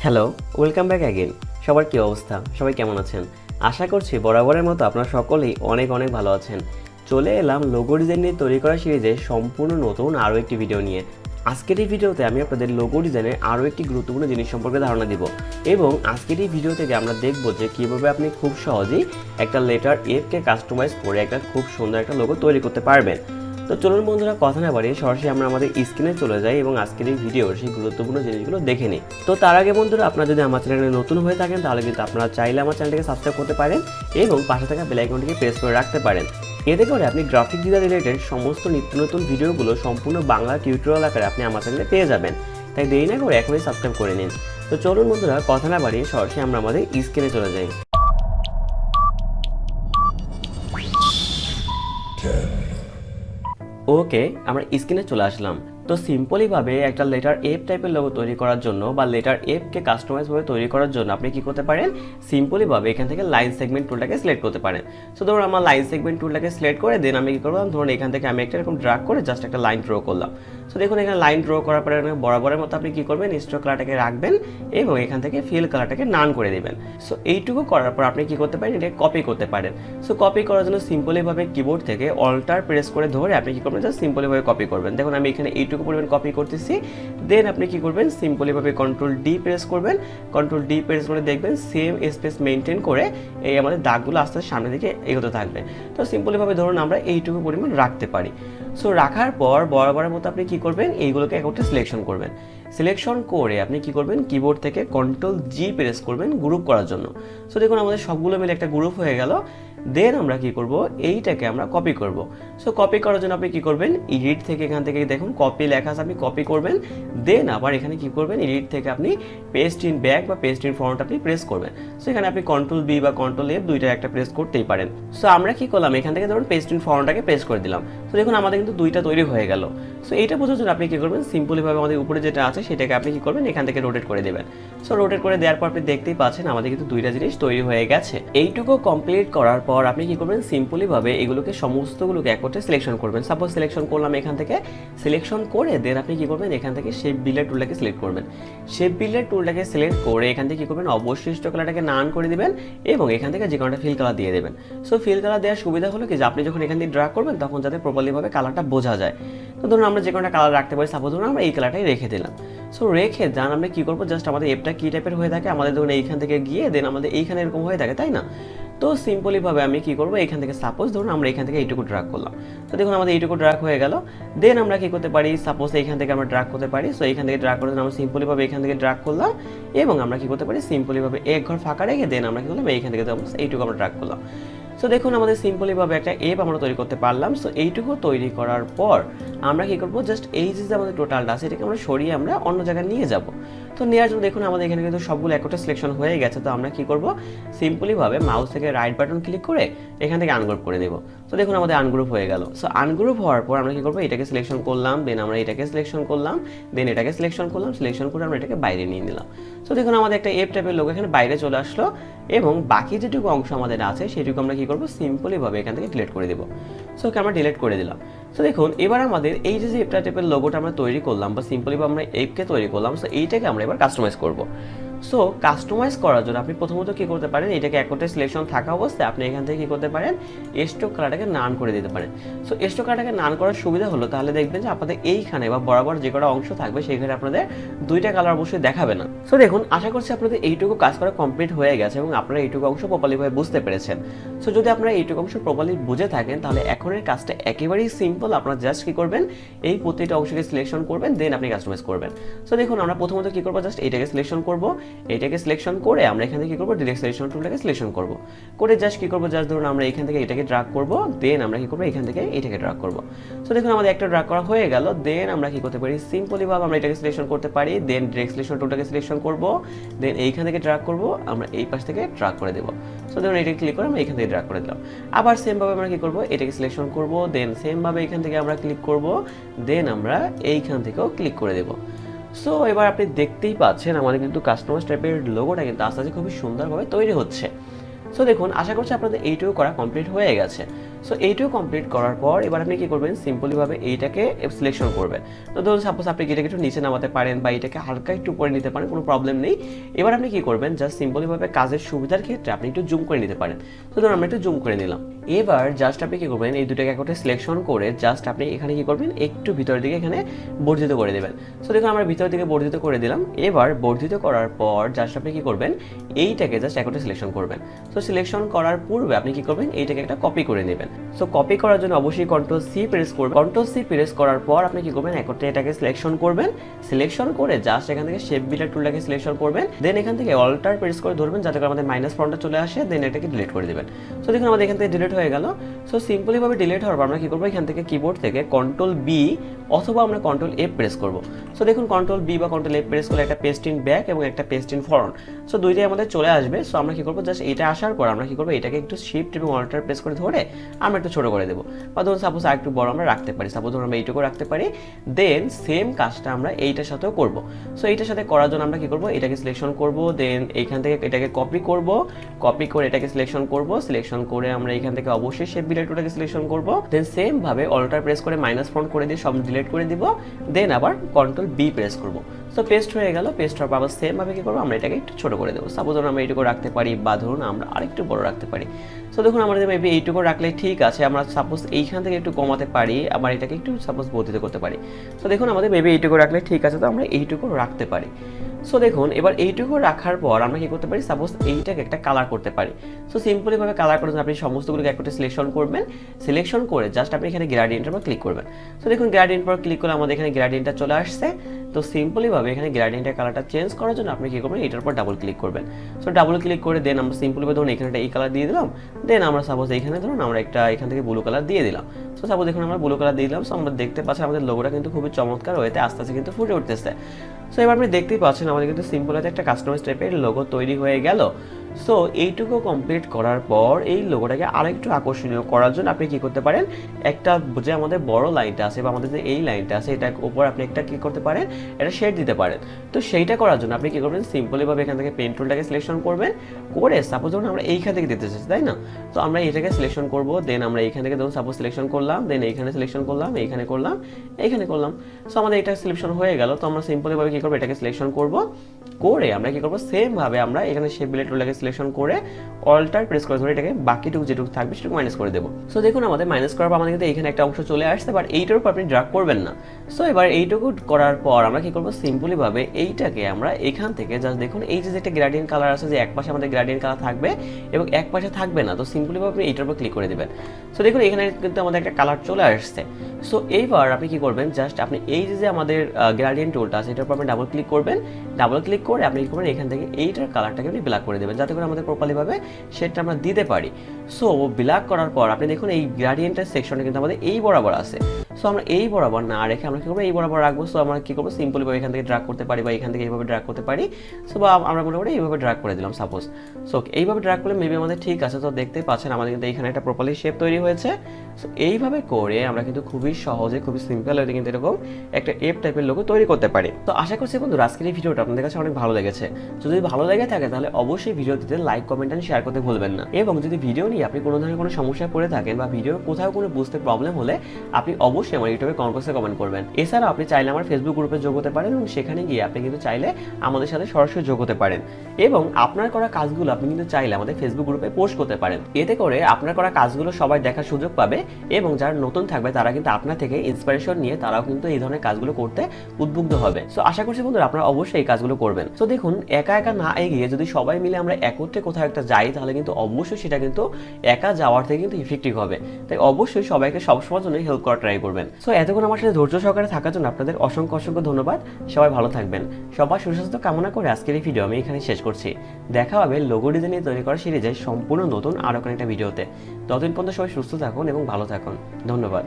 Hello, welcome back again. সবার কী অবস্থা? সবাই কেমন আছেন? আশা করছি বরাবরের মতো আপনারা সকলেই অনেক ভালো আছেন। চলে এলাম লোগো ডিজাইন নিয়ে তৈরি করা সিরিজে সম্পূর্ণ নতুন আরও একটি ভিডিও নিয়ে। আজকের এই ভিডিওতে আমি আপনাদের লোগো ডিজাইনের আরও একটি গুরুত্বপূর্ণ জিনিস সম্পর্কে ধারণা দিব এবং আজকের এই ভিডিও থেকে আমরা দেখব যে কীভাবে আপনি খুব সহজেই একটা লেটার এফকে কাস্টমাইজ করে একটা খুব সুন্দর একটা লোগো তৈরি করতে পারবেন। তো চলুন বন্ধুরা, কথা না বাড়িয়ে সরাসরি আমরা আমাদের স্ক্রিনে চলে যাই এবং আজকের এই ভিডিওর সেই গুরুত্বপূর্ণ জিনিসগুলো দেখে নিই। তো তার আগে বন্ধুরা, আপনারা যদি আমার চ্যানেলে নতুন হয়ে থাকেন তাহলে কিন্তু আপনারা চাইলে আমার চ্যানেলটিকে সাবস্ক্রাইব করতে পারেন এবং পাশে থাকা বেল আইকনটিকে প্রেস করে রাখতে পারেন। এতে করে আপনি গ্রাফিক ডিজাইন রিলেটেড সমস্ত নিত্য নতুন ভিডিওগুলো সম্পূর্ণ বাংলা টিউটোরিয়াল আকারে আপনি আমার চ্যানেলে পেয়ে যাবেন। তাই দেরি না করে এখনই সাবস্ক্রাইব করে নিন। তো চলুন বন্ধুরা, কথা না বাড়িয়ে সরাসরি আমরা আমাদের স্ক্রিনে চলে যাই। ওকে, আমরা স্ক্রিনে চলে আসলাম। তো সিম্পলিভাবে একটা লেটার এফ টাইপের লোগো তৈরি করার জন্য বা লেটার এফকে কাস্টমাইজভাবে তৈরি করার জন্য আপনি কি করতে পারেন, সিম্পলিভাবে এখান থেকে লাইন সেগমেন্ট টুলটাকে সিলেক্ট করতে পারেন। সো ধরুন আমার লাইন সেগমেন্ট টুলটাকে সিলেক্ট করে দেন আমি কি করলাম, ধরুন এখান থেকে আমি একটা এরকম ড্র্যাগ করে জাস্ট একটা লাইন ড্র করলাম। সো দেখুন এখানে লাইন ড্র করার পরে বরাবরের মতো আপনি কি করবেন, স্ট্রোক কালারটাকে রাখবেন এবং এখান থেকে ফিল কালারটাকে নান করে দেবেন। সো এইটুকু করার পর আপনি কি করতে পারেন, এটা কপি করতে পারেন। সো কপি করার জন্য সিম্পলিভাবে কিবোর্ড থেকে অল্টার প্রেস করে ধরে আপনি কি করবেন, জাস্ট সিম্পলিভাবে কপি করবেন। দেখুন আমি এখানে এইটুকু পরিমাণ কপি করতেছি। দেন আপনি কি করবেন, সিম্পলিভাবে কন্ট্রোল ডি প্রেস করবেন। কন্ট্রোল ডি প্রেস করে দেখবেন সেম স্পেস মেনটেন করে এই আমাদের দাগগুলো আস্তে আস্তে সামনের দিকে এগোতে থাকবে। তো সিম্পলিভাবে ধরুন আমরা এইটুকু পরিমাণ রাখতে পারি। সো রাখার পর বরাবরের মতো আপনি কি করবেন, এইগুলোকে একটা সিলেকশন করবেন। সিলেকশন করে আপনি কি করবেন, কিবোর্ড থেকে কন্ট্রোল জি প্রেস করবেন গ্রুপ করার জন্য। সো দেখুন আমাদের সবগুলো মিলে একটা গ্রুপ হয়ে গেল। দেন আমরা কি করব, এইটাকে আমরা কপি করব। সো কপি করার জন্য আপনি কি করবেন, এডিট থেকে এখান থেকে দেখুন কপি লেখা আছে, আপনি কপি করবেন। দেন আবার এখানে কি করবেন, এডিট থেকে আপনি পেস্ট ইন ব্যাক বা পেস্ট ইন ফ্রন্ট আপনি প্রেস করবেন। সো এখানে আপনি কন্ট্রোল বি বা কন্ট্রোল এফ দুইটা একটা প্রেস করতেই পারেন। সো আমরা কি করলাম, এখান থেকে ধরুন পেস্ট ইন ফ্রন্টটাকে প্রেস করে দিলাম। তো দেখুন আমাদের কিন্তু দুইটা তৈরি হয়ে গেল। সো এইটা বোঝার জন্য আপনি কি করবেন, সিম্পলিভাবে আমাদের উপরে যেটা আছে সেটাকে আপনি কি করবেন, এখান থেকে রোটেট করে দেবেন। সো রোটেট করে দেওয়ার পর আপনি দেখতেই পাচ্ছেন আমাদের কিন্তু দুইটা জিনিস তৈরি হয়ে গেছে। এইটুকু কমপ্লিট করার পর আপনি কি করবেন, সিম্পলিভাবে এগুলোকে সমস্তগুলোকে একত্রে সিলেকশন করবেন। সাপোজ সিলেকশন করলাম এখান থেকে, সিলেকশন করে দেন আপনি কি করবেন, এখান থেকে শেপ বিল্ডার টুলটাকে সিলেক্ট করবেন। শেপ বিল্ডার টুলটাকে সিলেক্ট করে এখান থেকে কি করবেন, অবশ্যই স্ট্রোক কালারটাকে নান করে দিবেন এবং এখান থেকে যে কোনোটা ফিল কালার দিয়ে দেবেন। সো ফিল কালার দেওয়ার সুবিধা হলো কি যে আপনি যখন এখান দিয়ে ড্রা করবেন তখন যাতে প্রপারলিভাবে কালারটা বোঝা যায়। তো ধরুন আমরা যে কোনোটা কালার রাখতে পারি, সাপোজ ধরুন আমরা এই কালারটাই রেখে দিলাম। সো রেখে যান আমরা কি করবো, জাস্ট আমাদের এফটা কি টাইপের হয়ে থাকে, আমাদের ধরুন এইখান থেকে গিয়ে দেন আমাদের এইখানে এরকম হয়ে থাকে, তাই না? তো সিম্পলিভাবে আমি কি করবো, এখান থেকে সাপোজ ধরুন আমরা এখান থেকে এইটুকু ড্রাগ করলাম। তো দেখুন আমাদের এইটুকু ড্রাগ হয়ে গেল। দেন আমরা কি করতে পারি, সাপোজ এইখান থেকে আমরা ড্রাগ করতে পারি। সো এইখান থেকে ড্রাগ করে আমরা সিম্পলিভাবে এখান থেকে ড্রাগ করলাম এবং আমরা কি করতে পারি, সিম্পলিভাবে এক ঘর ফাঁকা রেখে দেন আমরা কি করলাম, এইখান থেকে এইটুকু আমরা ড্রাগ করলাম। সো দেখুন আমাদের সিম্পলিভাবে একটা এপ আমরা তৈরি করতে পারলাম। সো এইটুকু তৈরি করার পর আমরা কি করবো, জাস্ট এই যে আমাদের টোটালটা আছে এটাকে আমরা সরিয়ে আমরা অন্য জায়গায় নিয়ে যাব। তো নেওয়ার জন্য দেখুন আমাদের এখানে কিন্তু সবগুলো একটা সিলেকশন হয়ে গেছে। তো আমরা কি করব, সিম্পলিভাবে মাউস থেকে রাইট বাটন ক্লিক করে এখান থেকে আনগ্রুপ করে দেব। তো দেখুন আমাদের আনগ্রুপ হয়ে গেল। সো আনগ্রুপ হওয়ার পর আমরা কি করবো, এটাকে সিলেকশন করলাম, দেন আমরা এটাকে সিলেকশন করলাম, দেন এটাকে সিলেকশন করলাম, সিলেকশন করে আমরা এটাকে বাইরে নিয়ে নিলাম। সো দেখুন আমাদের একটা এফ টাইপের লোগো এখানে বাইরে চলে আসলো এবং বাকি যেটুকু অংশ আমাদের আছে সেটুকু আমরা কি করবো, সিম্পলিভাবে এখান থেকে ডিলিট করে দেবো। সো ওকে আমরা ডিলিট করে দিলাম। সো দেখুন এবার আমাদের এই যে এফটা টাইপের লোগোটা আমরা তৈরি করলাম বা সিম্পলিভাবে আমরা এফকে তৈরি করলাম, সো এইটাকে আমরা এবার কাস্টমাইজ করবো। সো কাস্টমাইজ করার জন্য আপনি প্রথমত কি করতে পারেন, এটাকে একটা সিলেকশন থাকা অবস্থায় আপনি এখান থেকে কি করতে পারেন, স্ট্রোক কালারটাকে নান করে দিতে পারেন। সো স্ট্রোক কালারটাকে নান করার সুবিধা হলো তাহলে দেখবেন যে আপনাদের এইখানে বা বরাবর যে কটা অংশ থাকবে সেইখানে আপনাদের দুইটা কালার অবশ্যই দেখাবে না। সো দেখুন আশা করছি আপনাদের এইটুকু কাজ করা কমপ্লিট হয়ে গেছে এবং আপনারা এইটুকু অংশ প্রপারলিভাবে বুঝতে পেরেছেন। সো যদি আপনারা এইটুকু অংশ প্রপারলি বুঝে থাকেন তাহলে এখনের কাজটা একেবারেই সিম্পল। আপনারা জাস্ট কি করবেন, এই প্রতিটা অংশকে সিলেকশন করবেন, দেন আপনি কাস্টমাইজ করবেন। সো দেখুন আমরা প্রথমত কি করবো, জাস্ট এইটাকে সিলেকশন করবো, এইটাকে সিলেকশন করে আমরা এখান থেকে কি করবো, ডিরেক্ট সিলেকশন টুলটাকে সিলেকশন করবো। করে জাস্ট কি করবো, জাস্ট ধরুন আমরা এখান থেকে এটাকে ড্রাগ করবো, দেন আমরা কি করবো, এখান থেকে এটাকে ড্রাগ করবো। সো দেখুন আমাদের একটা ড্রাগ করা হয়ে গেল। দেন আমরা কি করতে পারি, সিম্পলিভাবে আমরা এটাকে সিলেকশন করতে পারি, দেন ডিরেক্ট সিলেকশন টুলটাকে সিলেকশন করবো, দেন এইখান থেকে ড্রাগ করবো, আমরা এই পাশ থেকে ড্রাগ করে দেবো। সো ধরুন এটাকে ক্লিক করে আমরা এখান থেকে ড্রাগ করে দিলাম। আবার সেমভাবে আমরা কি করবো, এটাকে সিলেকশন করবো, দেন সেমভাবে এখান থেকে আমরা ক্লিক করবো, দেন আমরা এইখান থেকেও ক্লিক করে দেবো। সো এবার আপনি দেখতেই পাচ্ছেন আমাদের কিন্তু কাস্টমাইজ টাইপের লোগোটা কিন্তু আস্তে আস্তে খুবই সুন্দরভাবে তৈরি হচ্ছে। সো দেখুন আশা করছি আপনাদের এইটুকু করা কমপ্লিট হয়ে গেছে। সো এইটাও কমপ্লিট করার পর এবার আপনি কি করবেন, সিম্পলি ভাবে এইটাকে সিলেকশন করবেন। তো ধরুন সাপোজ আপনি এটাকে একটু নিচে নামাতে পারেন বা এটাকে হালকা একটু উপরে নিতে পারেন, কোনো প্রবলেম নেই। এবার আপনি কি করবেন, জাস্ট সিম্পলি ভাবে কাজের সুবিধার ক্ষেত্রে আপনি একটু জুম করে নিতে পারেন। তো ধরুন আমরা একটু জুম করে নিলাম। এবার জাস্ট আপনি কি করবেন, এই দুটোকে একটা সিলেকশন করে জাস্ট আপনি এখানে কি করবেন, একটু ভিতরের দিকে এখানে বর্ধিত করে দেবেন। সো দেখুন আমরা ভিতরের দিকে বর্ধিত করে দিলাম। এবার বর্ধিত করার পর জাস্ট আপনি কি করবেন, এইটাকে জাস্ট একটা সিলেকশন করবেন। সো সিলেকশন করার পূর্বে আপনি কি করবেন, এইটাকে একটা কপি করে নেবেন। সো কপি করার জন্য অবশ্যই কন্ট্রোল সি প্রেস করবেন। কন্ট্রোল সি প্রেস করার পর আপনি কি করবেন, একটা এটাকে সিলেকশন করবেন। সিলেকশন করে জাস্ট এখান থেকে শেপ বিল্ডার টুলটাকে সিলেকশন করবেন। দেন এখান থেকে অল্টার প্রেস করে ধরবেন যাতে করে আমাদের মাইনাস ফন্টটা চলে আসে। দেন এটাকে ডিলিট করে দিবেন। সো দেখুন আমাদের এখান থেকে ডিলিট হয়ে গেল। সো সিম্পলি ভাবে ডিলিট হওয়ার পর আমরা কি করবো, এখান থেকে কিবোর্ড থেকে কন্ট্রোল বি অথবা আমরা কন্ট্রোল এফ প্রেস করব। সো দেখুন কন্ট্রোল বি বা কন্ট্রোল এফ প্রেস করলে একটা পেস্ট ইন ব্যাক এবং একটা পেস্ট ইন ফরওয়ার্ড, সো দুইটাই আমাদের চলে আসবে। সো আমরা কি করবো, জাস্ট এটা আসার পর আমরা কি করবো, এটাকে একটু শিফট এবং অল্টার প্রেস করে ধরে আমরা একটু ছোট করে দেবো, বা ধরুন সাপোজ আর একটু বড় আমরা রাখতে পারি, সাপোজ ধরুন আমরা এইটুকু রাখতে পারি। দেন সেম কাজটা আমরা এইটার সাথেও করব। সো এইটার সাথে করার জন্য আমরা কি করবো, এটাকে সিলেকশন করব। দেন এইখান থেকে এটাকে কপি করব, কপি করে এটাকে সিলেকশন করব। সিলেকশন করে আমরা এখান থেকে অবশ্যই শেপ বিল্ডার টুলটাকে সিলেকশন করব। দেন সেম ভাবে অল্টার প্রেস করে মাইনাস ফন্ট করে দিয়ে সব ডিলিট করে দিব। দেন আবার কন্ট্রোল বি প্রেস করব। সো পেস্ট হয়ে গেল। পেস্ট হওয়ার পর আবার সেম ভাবে কি করবো, আমরা এটাকে একটু ছোট করে দেবো। সাপোজ ধরুন আমরা এইটুকু রাখতে পারি, বা ধরুন আমরা আরেকটু বড় রাখতে পারি। সো দেখুন আমাদের মেবি এইটুকু রাখলে ঠিক আছে। আমরা সাপোজ এইখান থেকে একটু কমাতে পারি, আবার এটাকে একটু সাপোজ বর্ধিত করতে পারি। সো দেখুন আমাদের মেবি এইটুকু রাখলে ঠিক আছে, তো আমরা এইটুকু রাখতে পারি। সো দেখুন এবার এইটুকু রাখার পর আমরা কি করতে পারি, সাপোজ এইটাকে একটা কালার করতে পারি। সো সিম্পলি ভাবে কালার করার জন্য আপনি সমস্তগুলোকে একটা সিলেকশন করবেন। সিলেকশন করে জাস্ট আপনি এখানে গ্রেডিয়েন্টের উপর ক্লিক করবেন। সো দেখুন গ্রেডিয়েন্ট পর ক্লিক করলে আমাদের এখানে গ্রেডিয়েন্টটা চলে আসছে। তো সিম্পলি ভাবে এখানে গ্রেডিয়েন্টের কালারটা চেঞ্জ করার জন্য আপনি কি করবেন, এটার উপর ডাবল ক্লিক করবেন। সো ডাবল ক্লিক করে দেন আমরা সিম্পলি ভাবে ধরুন এখানে এই কালার দিয়ে দিলাম। দেন আমরা সাপোজ এইখানে ধরুন আমরা একটা এখান থেকে ব্লু কালার দিয়ে দিলাম। সো সাপোজ এখন আমরা ব্লু কালার দিয়ে দিলাম। সো আমরা দেখতে পাচ্ছি আমাদের লোগোটা কিন্তু খুবই চমৎকার হয়েতে আস্তে আস্তে কিন্তু ফুটে উঠতেছে। সো এবার আপনি দেখতেই পাচ্ছেন আমাদের কিন্তু সিম্পল একটা কাস্টমাইজ টাইপের লোগো তৈরি হয়ে গেল। সো এইটুকু কমপ্লিট করার পর এই লোগোটাকে আরেকটু আকর্ষণীয় করার জন্য আপনি কি করতে পারেন, একটা যে আমাদের বড় লাইনটা আছে বা আমাদের যে এই লাইনটা আছে এটার উপর আপনি একটা কি করতে পারেন, এটা শেড দিতে পারেন। তো সেইটা করার জন্য আপনি কি করবেন, সিম্পলি ভাবে এখান থেকে পেন টুলটাকে সিলেকশন করবেন। করে সাপোজ ধরুন আমরা এইখান থেকে দিতে চাচ্ছি, তাই না? তো আমরা এটাকে সিলেকশন করব। দেন আমরা এইখান থেকে ধরুন সাপোজ সিলেকশন করলাম। দেন এইখানে সিলেকশন করলাম, এইখানে করলাম, এইখানে করলাম। সো আমাদের এটা সিলেকশন হয়ে গেল। তো আমরা সিম্পলি ভাবে কি করবো, এটাকে সিলেকশন করব। করে আমরা কি করবো, সেম ভাবে আমরা এখানে শেপ বিল্ডার টুলটাকে সিলেকশন করে অল্টার প্রেস করে ধরে এটাকে বাকিটুকু যেটুকু থাকবে সেটুকু মাইনাস করে দেবো। সো দেখুন আমাদের মাইনাস করার পর আমাদের কিন্তু এখানে একটা অংশ চলে আসছে, বাট এইটার উপর আপনি ড্র্যাগ করবেন না। সো এবার এইটুকু করার পর আমরা কি করবো, সিম্পলি ভাবে এইটাকে আমরা এখান থেকে জাস্ট দেখুন এই যে একটা গ্রেডিয়েন্ট কালার আছে, যে এক পাশে আমাদের গ্রেডিয়েন্ট কালার থাকবে এবং এক পাশে থাকবে না। তো সিম্পলি ভাবে আপনি এইটার উপর ক্লিক করে দেবেন। সো দেখুন এখানে কিন্তু আমাদের একটা কালার চলে আসছে। সো এইবার আপনি কি করবেন, জাস্ট আপনি এই যে আমাদের গ্রেডিয়েন্ট টুলটা আছে এটার উপর আপনি ডাবল ক্লিক করবেন। ডাবল ক্লিক করে আপনি কি করবেন, এখান থেকে এইটার কালারটাকে আপনি ব্ল্যাক করে দেবেন যাতে করে আমাদের প্রপারলি ভাবে সেটা আমরা দিতে পারি। সো ব্ল্যাক করার পর আপনি দেখুন এই গ্রেডিয়েন্টের সেকশনে কিন্তু আমাদের এই বরাবর আছে। সো আমরা এই বরাবর না রেখে আমরা কি করবো, এই বরাবর রাখবো। সো আমরা কি করবো, সিম্পলি ভাবে এখান থেকে ড্র্যাগ করতে পারি বা এখান থেকে এইভাবে ড্র্যাগ করতে পারি। সো বা আমরা মনে করি এইভাবে ড্র্যাগ করে দিলাম সাপোজ। সো এইভাবে ড্র্যাগ করলে মেবি আমাদের ঠিক আছে। তো দেখতেই পাচ্ছেন আমাদের কিন্তু এখানে একটা প্রপারলি শেপ তৈরি হয়েছে। সো এইভাবে করে আমরা কিন্তু খুবই সহজে খুবই সিম্পল হয়ে কিন্তু এরকম একটা এফ টাইপের লোগো তৈরি করতে পারি। তো আশা করছি বন্ধুরা আজকের এই ভিডিওটা আপনাদের কাছে অনেক ভালো লেগেছে। যদি ভালো লেগে থাকে তাহলে অবশ্যই ভিডিওটিতে লাইক, কমেন্ট এন্ড শেয়ার করতে ভুলবেন না। এবং যদি ভিডিও নিয়ে আপনি কোনো ধরনের কোনো সমস্যায় পড়ে থাকেন বা ভিডিও কোথাও কোনো বুঝতে প্রবলেম হলে আপনি অবশ্যই আমার ইউটিউবে কমেন্ট বক্সে কমেন্ট করবেন। এছাড়াও আপনি চাইলে আমার ফেসবুক গ্রুপে যোগ হতে পারেন এবং সেখানে গিয়ে আপনি কিন্তু চাইলে আমাদের সাথে সরাসরি যোগ হতে পারেন। এবং আপনার করা কাজগুলো আপনি কিন্তু চাইলে আমাদের ফেসবুক গ্রুপে পোস্ট করতে পারেন। এতে করে আপনার করা কাজগুলো সবাই দেখার সুযোগ পাবে এবং যারা নতুন থাকবে তারা কিন্তু আপনার থেকে ইন্সপিরেশন নিয়ে তারাও কিন্তু এই ধরনের কাজগুলো করতে উদ্বুদ্ধ হবে। সো আশা করছি বন্ধুরা আপনারা অবশ্যই এই কাজগুলো করবেন। তো দেখুন একা একা না এগিয়ে যদি সবাই মিলে আমরা একত্রে কোথাও একটা যাই তাহলে কিন্তু অবশ্যই সেটা কিন্তু একা যাওয়ার থেকে কিন্তু ইফেক্টিভ হবে। তাই অবশ্যই সবাইকে সবসময়ের জন্য হেল্প করা ট্রাই করবেন। সো এতক্ষণ আমার সাথে ধৈর্য সহকারে থাকার জন্য আপনাদের অসংখ্য অসংখ্য ধন্যবাদ। সবাই ভালো থাকবেন। সবার সুস্বাস্থ্য কামনা করে আজকের এই ভিডিও আমি এখানে শেষ করছি। দেখা হবে লোগো ডিজাইন নিয়ে তৈরি করা সিরিজের সম্পূর্ণ নতুন আরো একটা ভিডিওতে। ততদিন পর্যন্ত সবাই সুস্থ থাকুন এবং ভালো থাকুন। ধন্যবাদ।